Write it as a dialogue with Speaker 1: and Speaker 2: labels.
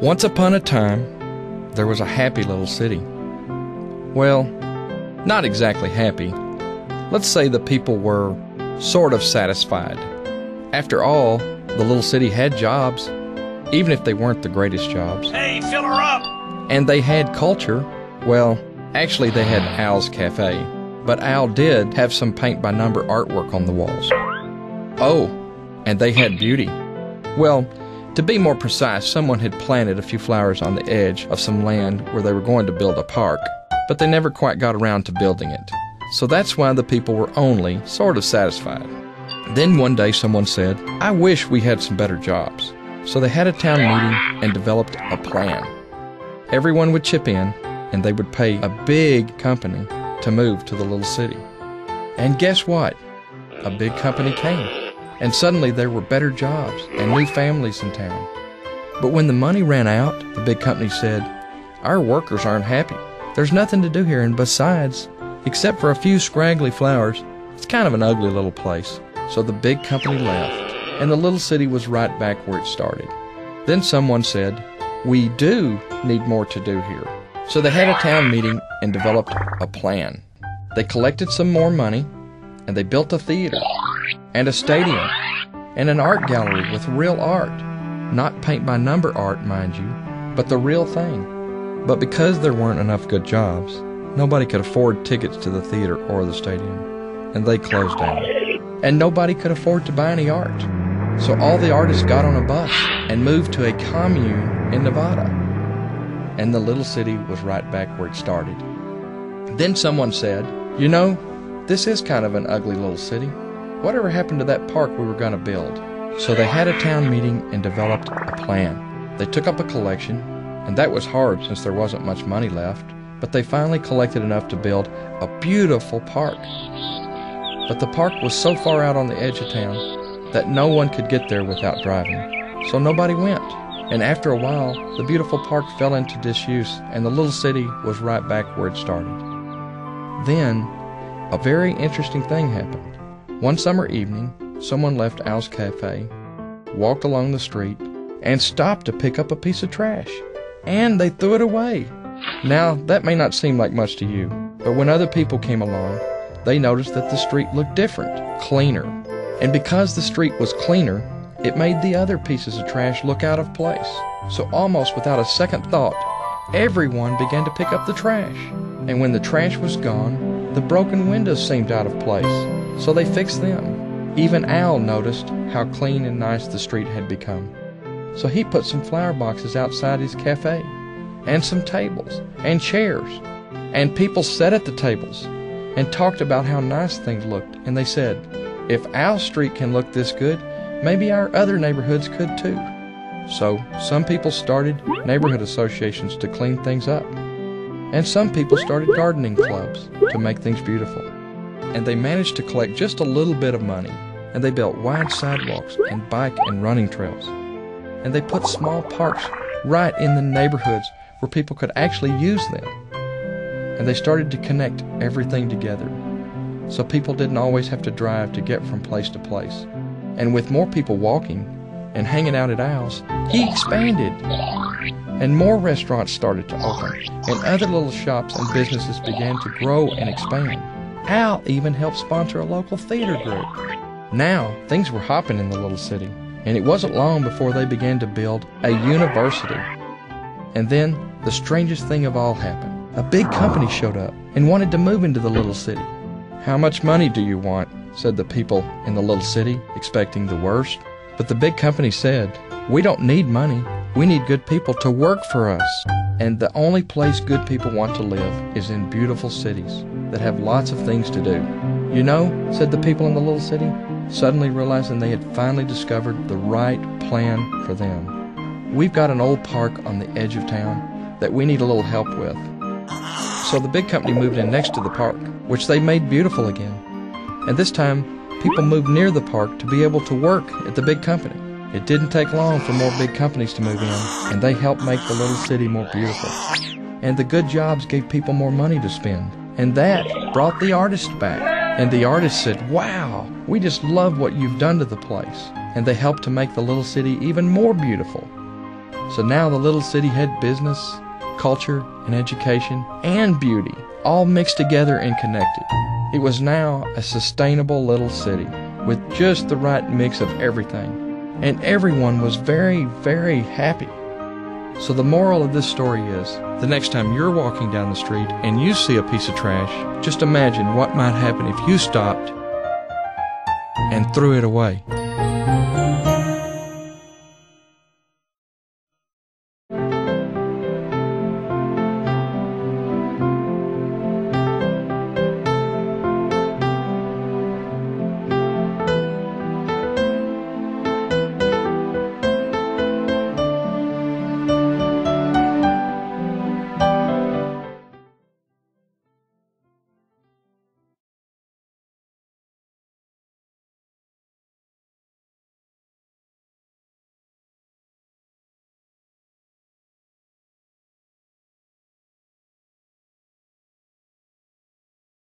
Speaker 1: Once upon a time, there was a happy little city. Well, not exactly happy. Let's say the people were sort of satisfied. After all, the little city had jobs, even if they weren't the greatest jobs.
Speaker 2: Hey, fill her up!
Speaker 1: And they had culture. Well, actually they had Al's Cafe, but Al did have some paint-by-number artwork on the walls. Oh, and they had beauty. Well, to be more precise, someone had planted a few flowers on the edge of some land where they were going to build a park, but they never quite got around to building it. So that's why the people were only sort of satisfied. Then one day someone said, "I wish we had some better jobs." So they had a town meeting and developed a plan. Everyone would chip in, and they would pay a big company to move to the little city. And guess what? A big company came. And suddenly there were better jobs and new families in town. But when the money ran out, the big company said, "Our workers aren't happy. There's nothing to do here, and besides, except for a few scraggly flowers, it's kind of an ugly little place." So the big company left, and the little city was right back where it started. Then someone said, "We do need more to do here." So they had a town meeting and developed a plan. They collected some more money, and they built a theater, and a stadium, and an art gallery with real art. Not paint-by-number art, mind you, but the real thing. But because there weren't enough good jobs, nobody could afford tickets to the theater or the stadium, and they closed down. And nobody could afford to buy any art. So all the artists got on a bus and moved to a commune in Nevada. And the little city was right back where it started. Then someone said, "You know, this is kind of an ugly little city. Whatever happened to that park we were going to build?" So they had a town meeting and developed a plan. They took up a collection, and that was hard since there wasn't much money left, but they finally collected enough to build a beautiful park. But the park was so far out on the edge of town that no one could get there without driving, so nobody went. And after a while, the beautiful park fell into disuse, and the little city was right back where it started. Then, a very interesting thing happened. One summer evening, someone left Al's Cafe, walked along the street, and stopped to pick up a piece of trash. And they threw it away. Now, that may not seem like much to you, but when other people came along, they noticed that the street looked different, cleaner. And because the street was cleaner, it made the other pieces of trash look out of place. So almost without a second thought, everyone began to pick up the trash. And when the trash was gone, the broken windows seemed out of place, so they fixed them. Even Al noticed how clean and nice the street had become. So he put some flower boxes outside his cafe, and some tables, and chairs. And people sat at the tables, and talked about how nice things looked. And they said, "If Al's street can look this good, maybe our other neighborhoods could too." So some people started neighborhood associations to clean things up. And some people started gardening clubs to make things beautiful. And they managed to collect just a little bit of money, and they built wide sidewalks and bike and running trails. And they put small parks right in the neighborhoods where people could actually use them. And they started to connect everything together, so people didn't always have to drive to get from place to place. And with more people walking and hanging out at Al's, he expanded. And more restaurants started to open, and other little shops and businesses began to grow and expand. Al even helped sponsor a local theater group. Now, things were hopping in the little city, and it wasn't long before they began to build a university. And then, the strangest thing of all happened. A big company showed up and wanted to move into the little city. "How much money do you want?" said the people in the little city, expecting the worst. But the big company said, "We don't need money. We need good people to work for us. And the only place good people want to live is in beautiful cities that have lots of things to do." "You know," said the people in the little city, suddenly realizing they had finally discovered the right plan for them. "We've got an old park on the edge of town that we need a little help with." So the big company moved in next to the park, which they made beautiful again. And this time, people moved near the park to be able to work at the big company. It didn't take long for more big companies to move in, and they helped make the little city more beautiful. And the good jobs gave people more money to spend, and that brought the artists back. And the artists said, "Wow, we just love what you've done to the place." And they helped to make the little city even more beautiful. So now the little city had business, culture, and education, and beauty, all mixed together and connected. It was now a sustainable little city with just the right mix of everything, and everyone was very, very happy. So the moral of this story is, the next time you're walking down the street and you see a piece of trash, just imagine what might happen if you stopped and threw it away.